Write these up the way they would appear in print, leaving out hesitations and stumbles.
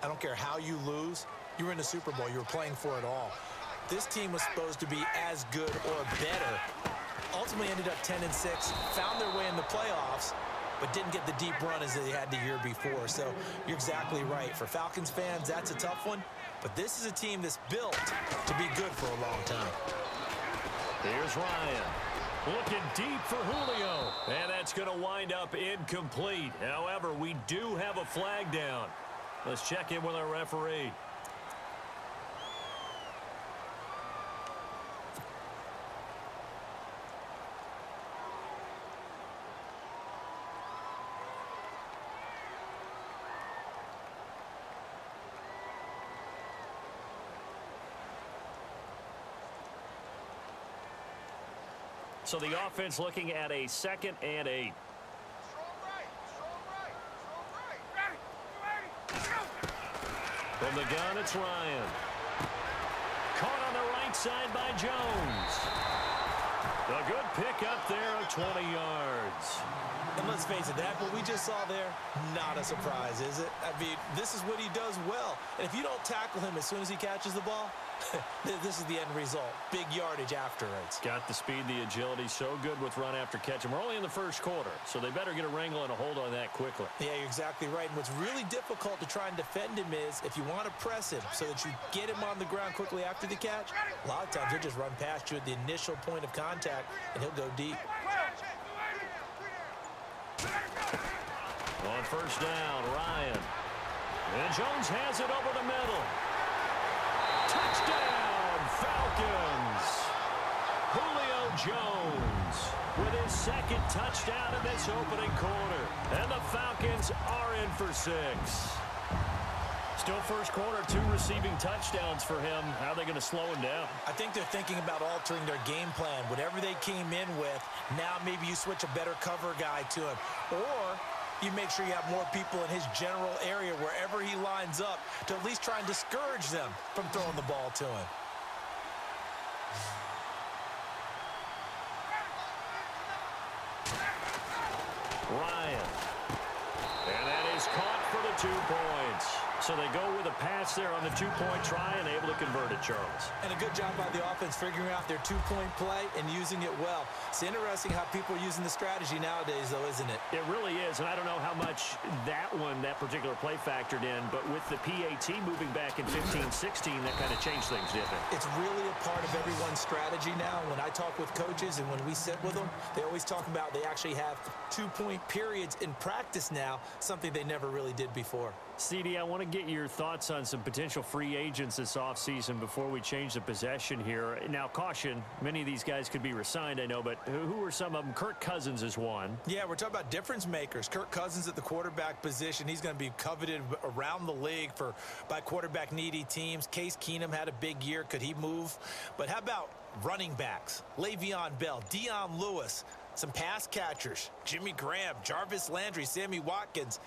I don't care how you lose. You were in the Super Bowl. You were playing for it all. This team was supposed to be as good or better. Ultimately ended up 10-6, found their way in the playoffs, but didn't get the deep run as they had the year before. So you're exactly right. For Falcons fans, that's a tough one. But this is a team that's built to be good for a long time. Here's Ryan. Looking deep for Julio. And that's going to wind up incomplete. However, we do have a flag down. Let's check in with our referee. So the offense looking at a 2nd and 8. From the gun, it's Ryan. Caught on the right side by Jones. A good pick up there of 20 yards. And let's face it, that what we just saw there, not a surprise, is it? I mean, this is what he does well. And if you don't tackle him as soon as he catches the ball, this is the end result. Big yardage afterwards. Got the speed, the agility, so good with run after catch. And we're only in the first quarter, so they better get a wrangle and a hold on that quickly. Yeah, you're exactly right. And what's really difficult to try and defend him is if you want to press him so that you get him on the ground quickly after the catch, a lot of times he'll just run past you at the initial point of contact, and he'll go deep. On first down, Ryan. And Jones has it over the middle. Touchdown, Falcons. Julio Jones with his 2nd touchdown in this opening quarter. And the Falcons are in for 6. Still first quarter, 2 receiving touchdowns for him. How are they going to slow him down? I think they're thinking about altering their game plan. Whatever they came in with, now maybe you switch a better cover guy to him. Or you make sure you have more people in his general area wherever he lines up to at least try and discourage them from throwing the ball to him. Ryan. And that is caught for the 2 points. So they go with a pass there on the 2-point try and able to convert it, Charles. And a good job by the offense figuring out their 2-point play and using it well. It's interesting how people are using the strategy nowadays, though, isn't it? It really is, and I don't know how much that particular play factored in, but with the PAT moving back in 15-16, that kind of changed things, didn't it? It's really a part of everyone's strategy now. When I talk with coaches and when we sit with them, they always talk about they actually have 2-point periods in practice now, something they never really did before. CD, I want to get your thoughts on some potential free agents this offseason before we change the possession here. Now, caution, many of these guys could be re-signed, I know, but who are some of them? Kirk Cousins is one. Yeah, we're talking about difference makers. Kirk Cousins at the quarterback position. He's going to be coveted around the league by quarterback-needy teams. Case Keenum had a big year. Could he move? But how about running backs? Le'Veon Bell, Dion Lewis, some pass catchers, Jimmy Graham, Jarvis Landry, Sammy Watkins.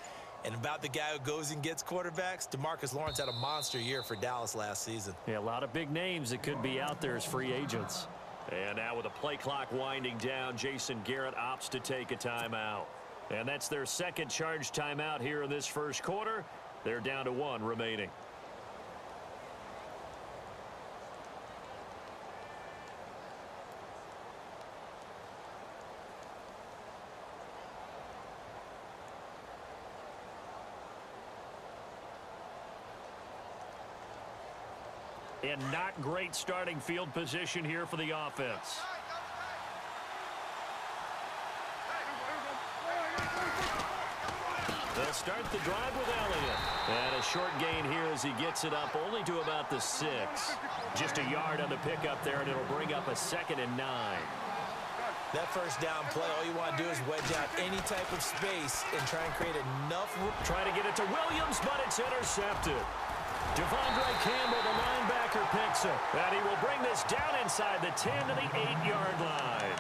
And about the guy who goes and gets quarterbacks, DeMarcus Lawrence had a monster year for Dallas last season. Yeah, a lot of big names that could be out there as free agents. And now with the play clock winding down, Jason Garrett opts to take a timeout. And that's their 2nd charged timeout here in this first quarter. They're down to 1 remaining. And not great starting field position here for the offense. They'll start the drive with Elliott. And a short gain here as he gets it up only to about the 6. Just a yard on the pickup there, and it'll bring up a 2nd and 9. That first down play, all you want to do is wedge out any type of space and try and create enough room. Try to get it to Williams, but it's intercepted. Devondre Campbell, the linebacker, picks it. And he will bring this down inside the 10 to the 8-yard line.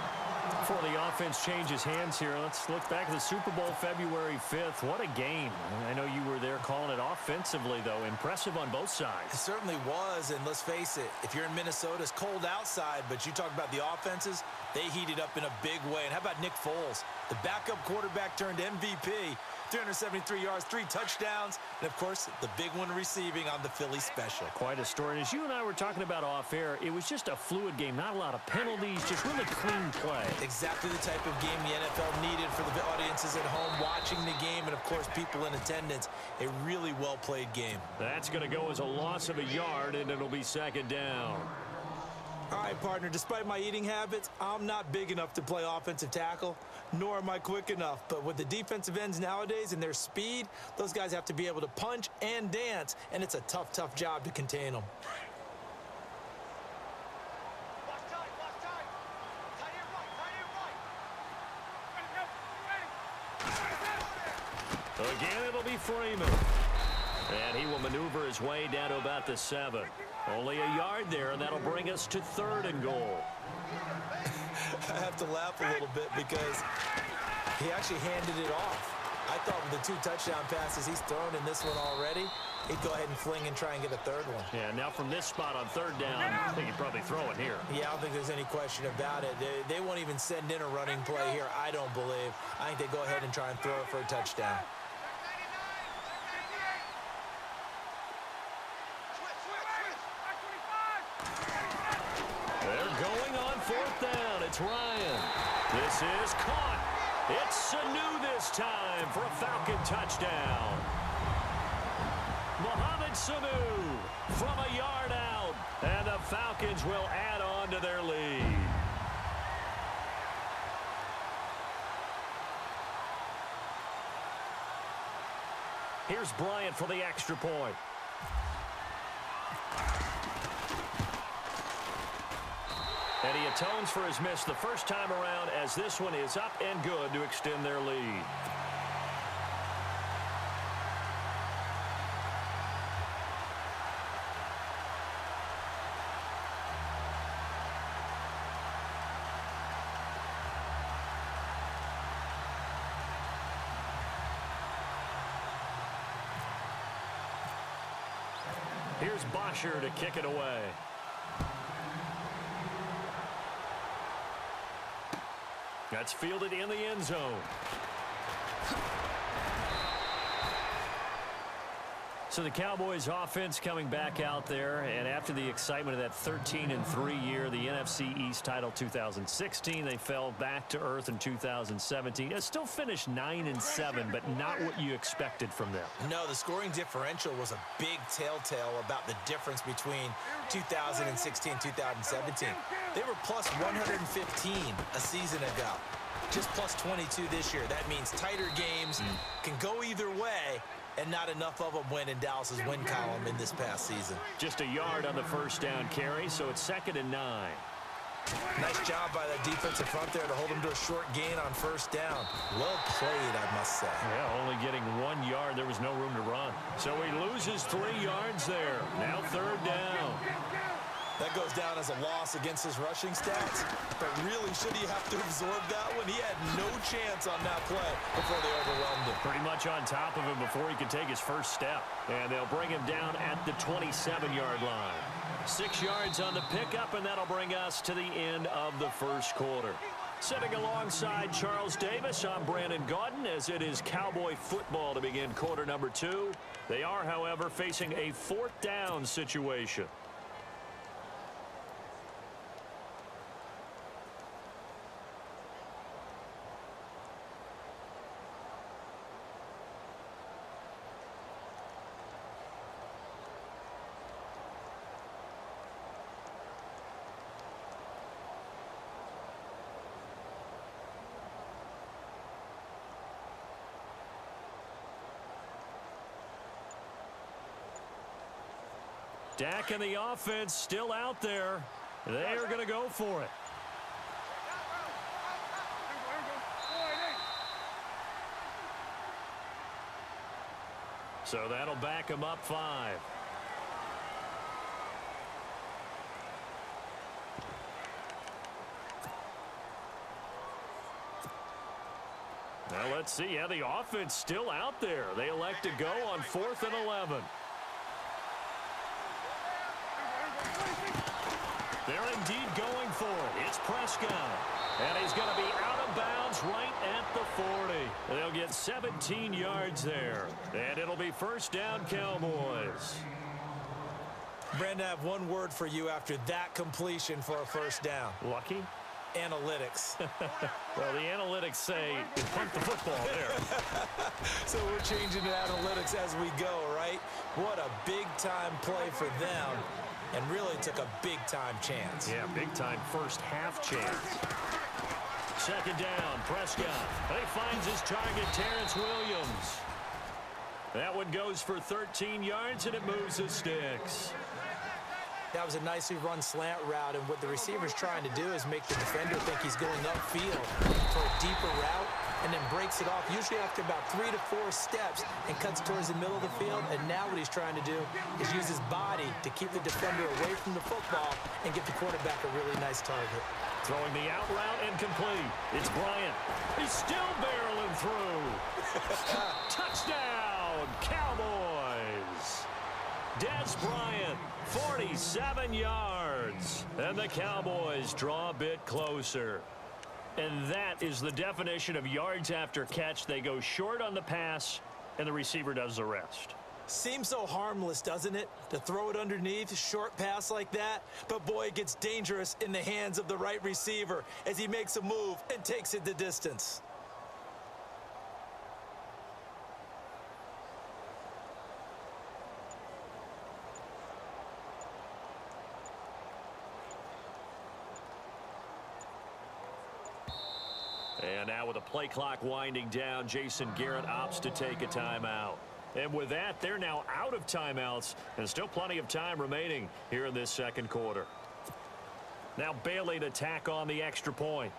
before the offense changes hands here. Let's look back at the Super Bowl February 5th. What a game. I know you were there calling it offensively, though. Impressive on both sides. It certainly was, and let's face it, if you're in Minnesota, it's cold outside, but you talk about the offenses, they heated up in a big way. And how about Nick Foles? The backup quarterback turned MVP, 373 yards, 3 touchdowns, and, of course, the big one receiving on the Philly special. Quite a story. And as you and I were talking about off air, it was just a fluid game. Not a lot of penalties, just really clean play. Exactly the type of game the NFL needed for the audiences at home watching the game and, of course, people in attendance. A really well-played game. That's going to go as a loss of a yard, and it'll be second down. All right, partner, despite my eating habits, I'm not big enough to play offensive tackle, nor am I quick enough. But with the defensive ends nowadays and their speed, those guys have to be able to punch and dance, and it's a tough, tough job to contain them. Again, it'll be Freeman. And he will maneuver his way down to about the 7. Only a yard there, and that'll bring us to 3rd and goal. I have to laugh a little bit because he actually handed it off. I thought with the 2 touchdown passes he's thrown in this one already, he'd go ahead and fling and try and get a 3rd one. Yeah, now from this spot on 3rd down, I think he'd probably throw it here. Yeah, I don't think there's any question about it. They won't even send in a running play here, I don't believe. I think they go ahead and try and throw it for a touchdown. It's Ryan. This is caught. It's Sanu this time for a Falcon touchdown. Mohamed Sanu from a yard out. And the Falcons will add on to their lead. Here's Bryant for the extra point. And he atones for his miss the first time around as this one is up and good to extend their lead. Here's Bosher to kick it away. That's fielded in the end zone. So the Cowboys offense coming back out there, and after the excitement of that 13-3 year, the NFC East title 2016, they fell back to earth in 2017. It still finished 9-7, but not what you expected from them. No, the scoring differential was a big telltale about the difference between 2016 and 2017. They were plus 115 a season ago. Just plus 22 this year. That means tighter games can go either way, and not enough of them went in Dallas's win column in this past season. Just a yard on the first down carry, so it's 2nd and 9. Nice job by that defensive front there to hold him to a short gain on first down. Well played, I must say. Yeah, only getting 1 yard. There was no room to run. So he loses 3 yards there. Now 3rd down. That goes down as a loss against his rushing stats. But really, should he have to absorb that one? He had no chance on that play before they overwhelmed him. Pretty much on top of him before he could take his first step. And they'll bring him down at the 27-yard line. 6 yards on the pickup, and that'll bring us to the end of the first quarter. Sitting alongside Charles Davis, I'm Brandon Gaudin, as it is Cowboy football to begin quarter number 2. They are, however, facing a 4th down situation. Dak and the offense still out there. They are going to go for it. So that'll back him up 5. Now let's see how the offense still out there. They elect to go on 4th and 11. They're indeed going for it. It's Prescott. And he's going to be out of bounds right at the 40. They'll get 17 yards there. And it'll be first down, Cowboys. Brandon, I have one word for you after that completion for a first down. Lucky? Analytics. Well, the analytics say punt the football there. So we're changing to analytics as we go, right? What a big-time play for them, and really took a big-time chance. Yeah, big-time first half chance. Second down, Prescott. He finds his target, Terrence Williams. That one goes for 13 yards, and it moves the sticks. That was a nicely run slant route, and what the receiver's trying to do is make the defender think he's going upfield for a deeper route, and then breaks it off, usually after about 3 to 4 steps, and cuts towards the middle of the field. And now what he's trying to do is use his body to keep the defender away from the football and get the quarterback a really nice target. Throwing the out route incomplete. It's Bryant. He's still barreling through. Touchdown, Cowboys. Des Bryant, 47 yards. And the Cowboys draw a bit closer. And that is the definition of yards after catch. They go short on the pass, and the receiver does the rest. Seems so harmless, doesn't it, to throw it underneath, short pass like that? But, boy, it gets dangerous in the hands of the right receiver as he makes a move and takes it the distance. And now with the play clock winding down, Jason Garrett opts to take a timeout. And with that, they're now out of timeouts, and still plenty of time remaining here in this second quarter. Now Bailey to tack on the extra point.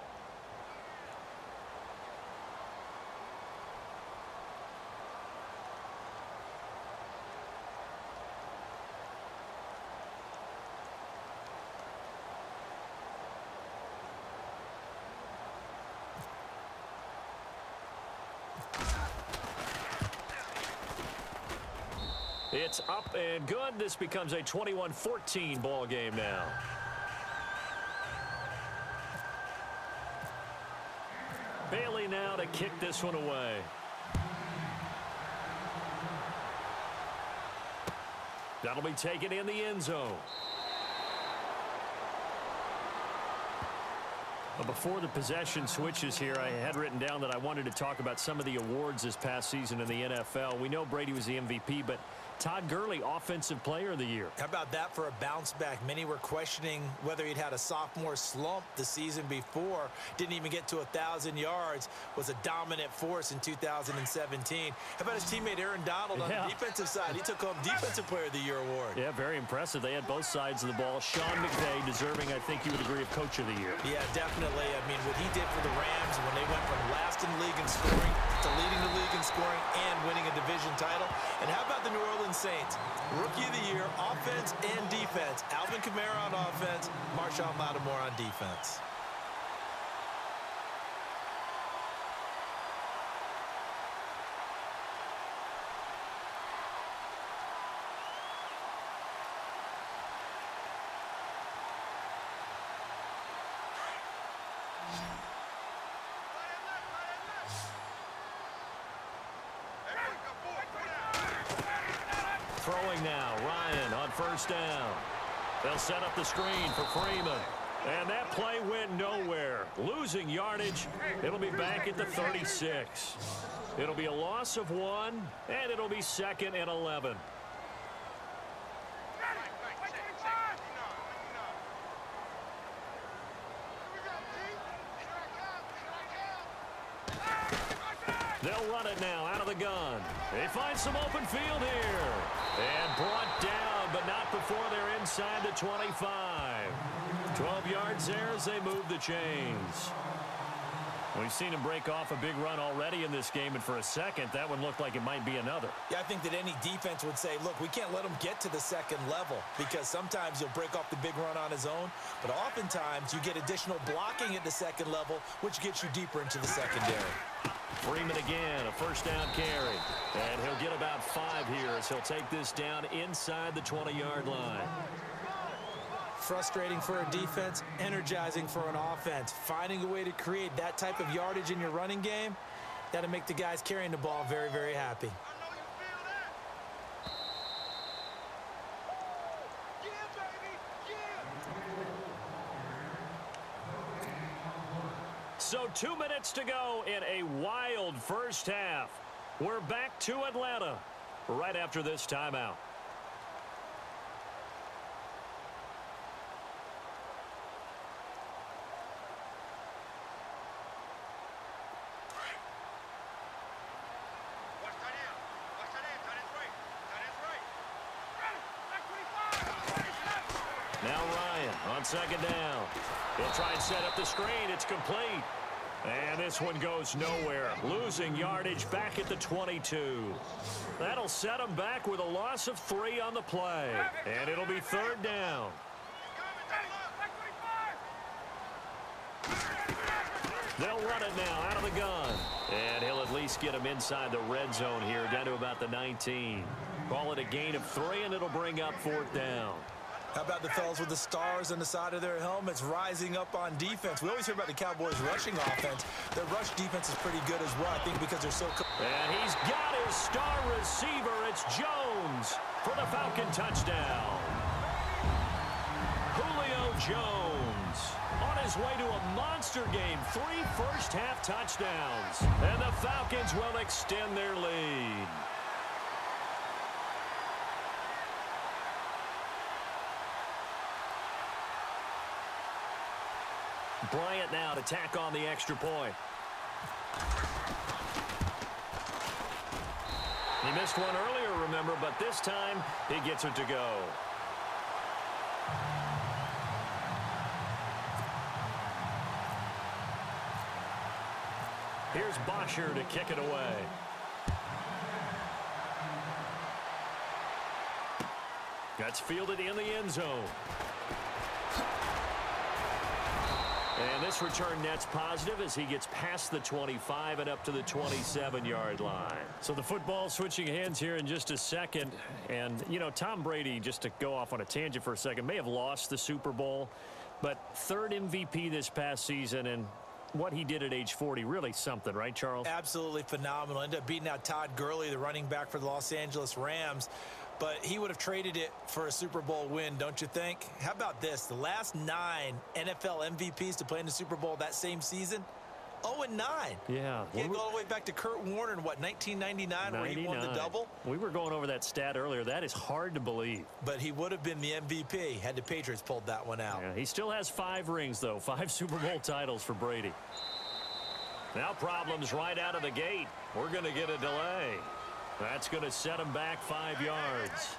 It's up and good. This becomes a 21-14 ball game now. Bailey now to kick this one away. That'll be taken in the end zone. Before the possession switches here, I had written down that I wanted to talk about some of the awards this past season in the NFL. We know Brady was the MVP, but Todd Gurley, Offensive Player of the Year. How about that for a bounce back? Many were questioning whether he'd had a sophomore slump the season before. Didn't even get to 1,000 yards. Was a dominant force in 2017. How about his teammate Aaron Donald on the defensive side? He took home Defensive Player of the Year award. Yeah, very impressive. They had both sides of the ball. Sean McVay deserving, I think you would agree, of Coach of the Year. Yeah, definitely. I mean, what he did for the Rams when they went from last in the league in scoring to leading the league in scoring and winning a division title. And how about the New Orleans Saints? Rookie of the Year, offense and defense. Alvin Kamara on offense, Marshon Lattimore on defense. Throwing now, Ryan on first down. They'll set up the screen for Freeman. And that play went nowhere. Losing yardage. It'll be back at the 36. It'll be a loss of 1, and it'll be 2nd and 11. They'll run it now out of the gun. They find some open field here. And brought down, but not before they're inside the 25. 12 yards there as they move the chains. We've seen him break off a big run already in this game, and for a second, that one looked like it might be another. Yeah, I think that any defense would say, look, we can't let him get to the second level because sometimes he'll break off the big run on his own, but oftentimes you get additional blocking at the second level, which gets you deeper into the secondary. Freeman again, a first down carry. And he'll get about 5 here as he'll take this down inside the 20-yard line. Frustrating for a defense, energizing for an offense. Finding a way to create that type of yardage in your running game, that'll make the guys carrying the ball very, very happy. So 2 minutes to go in a wild first half. We're back to Atlanta right after this timeout. Now Ryan on second down. He'll try and set up the screen. It's complete. And this one goes nowhere. Losing yardage back at the 22. That'll set him back with a loss of 3 on the play. And it'll be third down. They'll run it now out of the gun. And he'll at least get him inside the red zone here, down to about the 19. Call it a gain of 3, and it'll bring up fourth down. How about the fellas with the stars on the side of their helmets rising up on defense? We always hear about the Cowboys' rushing offense. Their rush defense is pretty good as well, I think, because they're so... And he's got his star receiver. It's Jones for the Falcon touchdown. Julio Jones on his way to a monster game. 3 first-half touchdowns. And the Falcons will extend their lead. Bryant now to tack on the extra point. He missed one earlier, remember, but this time he gets it to go. Here's Bosher to kick it away. That's fielded in the end zone. And this return net's positive as he gets past the 25 and up to the 27-yard line. So the football switching hands here in just a second. And, you know, Tom Brady, just to go off on a tangent for a second, may have lost the Super Bowl, but 3rd MVP this past season, and what he did at age 40, really something, right, Charles? Absolutely phenomenal. Ended up beating out Todd Gurley, the running back for the Los Angeles Rams. But he would have traded it for a Super Bowl win, don't you think? How about this? The last 9 NFL MVPs to play in the Super Bowl that same season, 0-9. Yeah. You go all the way back to Kurt Warner in, what, 1999, where he won the double? We were going over that stat earlier. That is hard to believe. But he would have been the MVP had the Patriots pulled that one out. Yeah, he still has 5 rings, though. 5 Super Bowl titles for Brady. Now problems right out of the gate. We're going to get a delay. That's going to set him back 5 yards.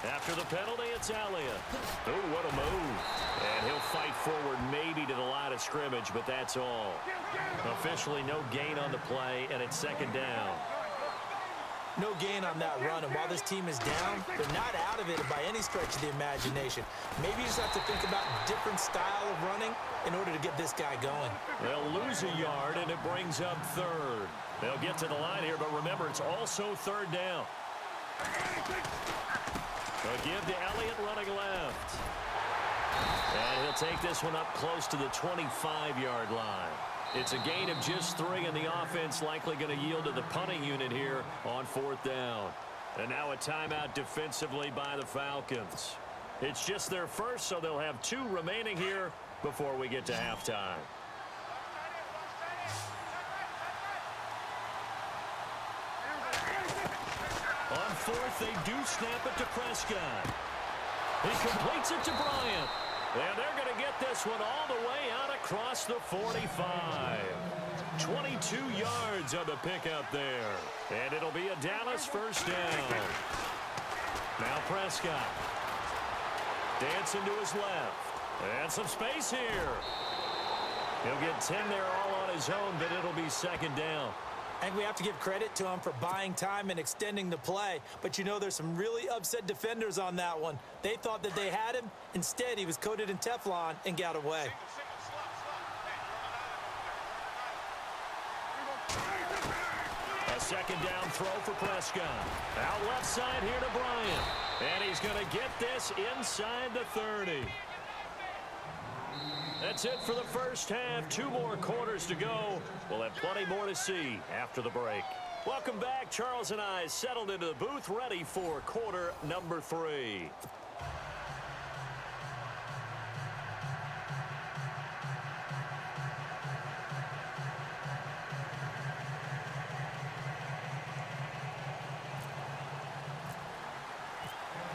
After the penalty, it's Elliott. Oh, what a move. And he'll fight forward maybe to the line of scrimmage, but that's all. Officially no gain on the play, and it's second down. No gain on that run, and while this team is down, they're not out of it by any stretch of the imagination. Maybe you just have to think about different style of running in order to get this guy going. They'll lose a yard, and it brings up 3rd. They'll get to the line here, but remember, it's also 3rd down. They'll give to Elliott running left. And he'll take this one up close to the 25-yard line. It's a gain of just 3, and the offense likely going to yield to the punting unit here on 4th down. And now a timeout defensively by the Falcons. It's just their first, so they'll have 2 remaining here before we get to halftime. On 4th, they do snap it to Prescott. He completes it to Bryant. And they're going to get this one all the way out across the 45. 22 yards on the pickup there. And it'll be a Dallas first down. Now Prescott. Dancing to his left. And some space here. He'll get 10 there all on his own, but it'll be second down. And we have to give credit to him for buying time and extending the play. But you know, there's some really upset defenders on that one. They thought that they had him. Instead, he was coated in Teflon and got away. A second down throw for Prescott. Out left side here to Bryant. And he's going to get this inside the 30. That's it for the first half. 2 more quarters to go. We'll have plenty more to see after the break. Welcome back. Charles and I settled into the booth, ready for quarter number 3.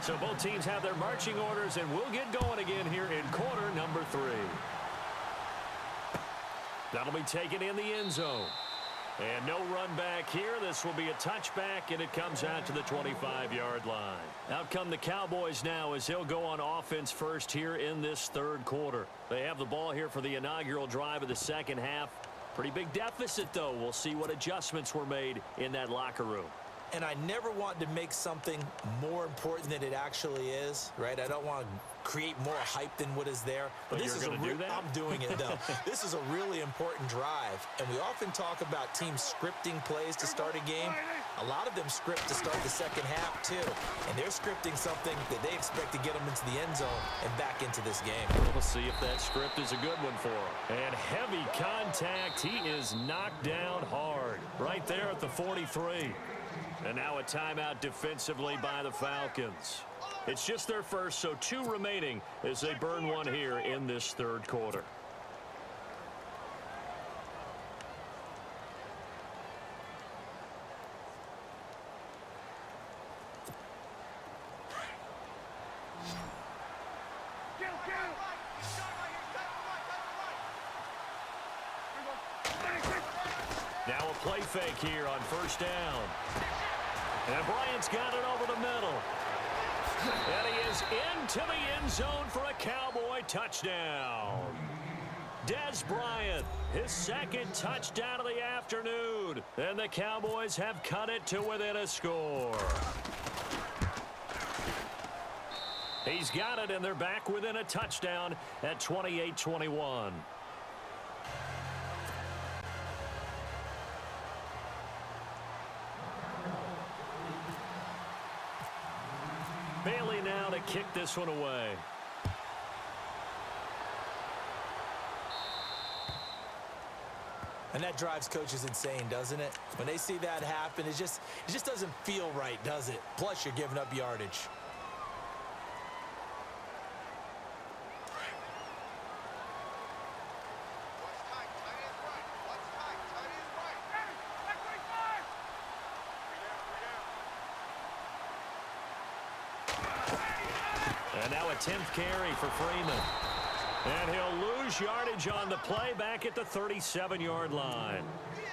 So both teams have their marching orders, and we'll get going again here in quarter number 3. That'll be taken in the end zone. And no run back here. This will be a touchback, and it comes out to the 25-yard line. Out come the Cowboys now as they'll go on offense first here in this third quarter. They have the ball here for the inaugural drive of the second half. Pretty big deficit, though. We'll see what adjustments were made in that locker room. And I never want to make something more important than it actually is, right? I don't want to create more hype than what is there. But this is I'm doing it, though. This is a really important drive. And we often talk about teams scripting plays to start a game. A lot of them script to start the second half, too. And they're scripting something that they expect to get them into the end zone and back into this game. We'll see if that script is a good one for him. And heavy contact. He is knocked down hard right there at the 43. And now a timeout defensively by the Falcons. It's just their first, so 2 remaining as they burn one here in this third quarter. Now a play fake here on first down. And Bryant's got it over the middle. And he is into the end zone for a Cowboy touchdown. Dez Bryant, his second touchdown of the afternoon. And the Cowboys have cut it to within a score. He's got it, and they're back within a touchdown at 28-21. Bailey now to kick this one away. And that drives coaches insane, doesn't it? When they see that happen, it just doesn't feel right, does it? Plus, you're giving up yardage. And now a 10th carry for Freeman. And he'll lose yardage on the play back at the 37-yard line.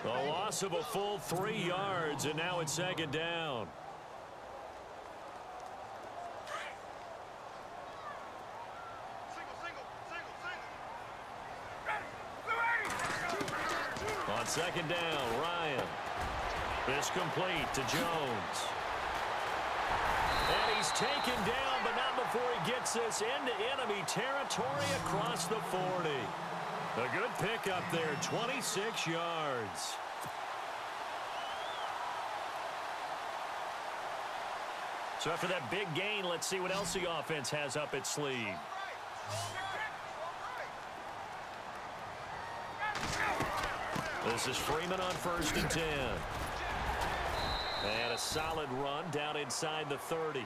A loss of a full 3 yards, and now it's second down. On second down, Ryan. This complete to Jones. And he's taken down, but not before he gets this into enemy territory across the 40. A good pickup there, 26 yards. So after that big gain, let's see what else the offense has up its sleeve. This is Freeman on 1st and 10. And a solid run down inside the 30.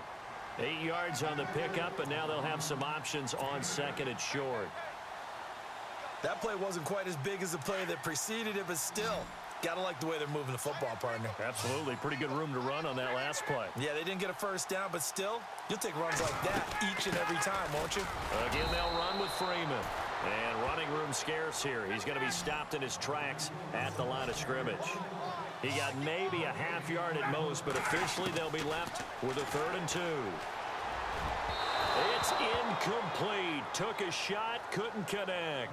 8 yards on the pickup, and now they'll have some options on 2nd and short. That play wasn't quite as big as the play that preceded it, but still, got to like the way they're moving the football, partner. Absolutely. Pretty good room to run on that last play. Yeah, they didn't get a first down, but still, you'll take runs like that each and every time, won't you? Again, they'll run with Freeman. And running room scarce here. He's going to be stopped in his tracks at the line of scrimmage. He got maybe a half yard at most, but officially they'll be left with a 3rd and 2. It's incomplete. Took a shot, couldn't connect.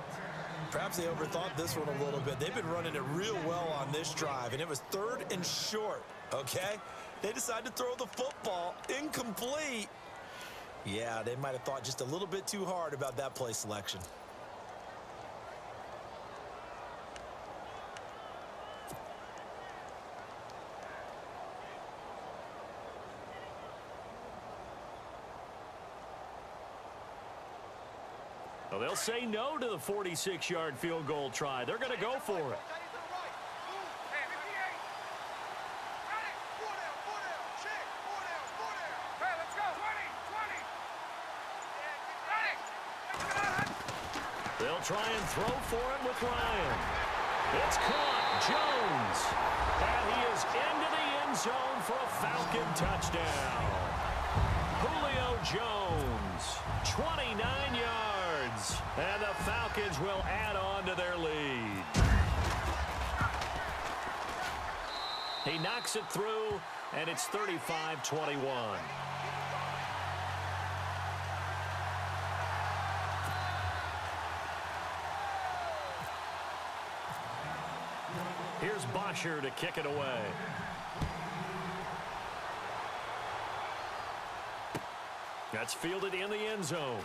Perhaps they overthought this one a little bit. They've been running it real well on this drive, and it was 3rd and short, okay? They decided to throw the football incomplete. Yeah, they might have thought just a little bit too hard about that play selection. Well, they'll say no to the 46-yard field goal try. They're going to go for it. They'll try and throw for it with Ryan. It's caught. Jones. And he is into the end zone for a Falcon touchdown. Julio Jones, 29 yards. And the Falcons will add on to their lead. He knocks it through, and it's 35-21. Here's Bosher to kick it away. That's fielded in the end zone.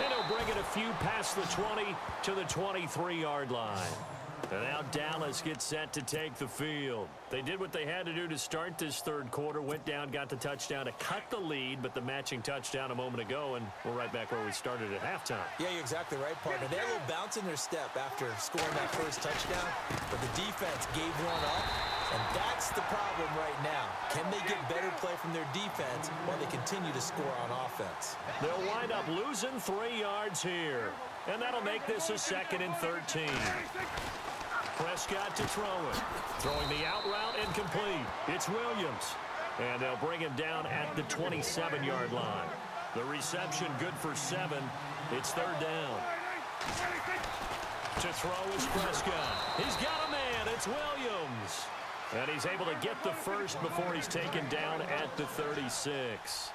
And he'll bring it a few past the 20 to the 23-yard line. And now Dallas gets set to take the field. They did what they had to do to start this third quarter. Went down, got the touchdown to cut the lead, but the matching touchdown a moment ago, and we're right back where we started at halftime. Yeah, you're exactly right, partner. They had a little bounce in their step after scoring that first touchdown, but the defense gave one up, and that's the problem right now. Can they get better play from their defense while they continue to score on offense? They'll wind up losing 3 yards here, and that'll make this a 2nd and 13. Prescott to throw it. Throwing the out route incomplete. It's Williams. And they'll bring him down at the 27-yard line. The reception good for 7. It's 3rd down. To throw is Prescott. He's got a man. It's Williams. And he's able to get the first before he's taken down at the 36.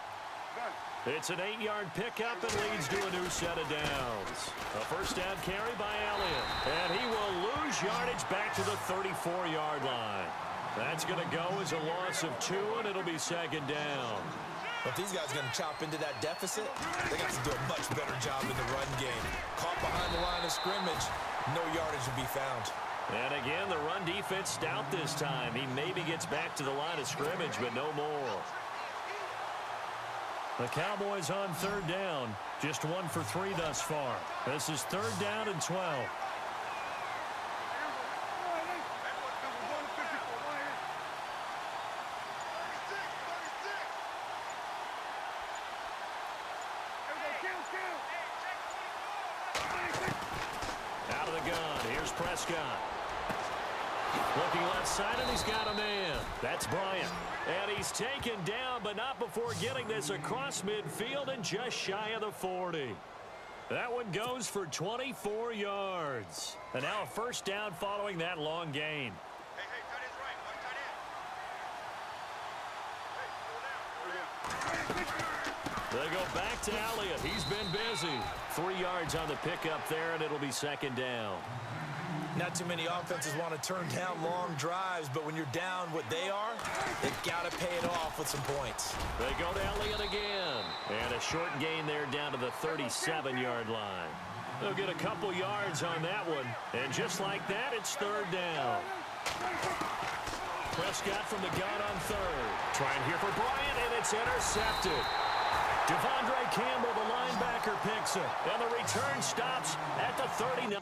It's an 8-yard pickup and leads to a new set of downs. A first down carry by Elliott. And he will lose yardage back to the 34-yard line. That's going to go as a loss of 2, and it'll be 2nd down. If these guys are going to chop into that deficit, they got to do a much better job in the run game. Caught behind the line of scrimmage, no yardage to be found. And again, the run defense stout this time. He maybe gets back to the line of scrimmage, but no more. The Cowboys on 3rd down. Just 1 for 3 thus far. This is 3rd down and 12. Out of the gun. Here's Prescott. Looking left side, and he's got a man. That's Bryant. And he's taken down, but not before getting this across midfield and just shy of the 40. That one goes for 24 yards. And now a first down following that long gain. They go back to Elliott. He's been busy. 3 yards on the pickup there, and it'll be 2nd down. Not too many offenses want to turn down long drives, but when you're down what they are, they've got to pay it off with some points. They go to Elliott again. And a short gain there down to the 37-yard line. They'll get a couple yards on that one. And just like that, it's 3rd down. Prescott from the gun on 3rd. Trying here for Bryant, and it's intercepted. Devondre Campbell, the linebacker, picks it. And the return stops at the 39.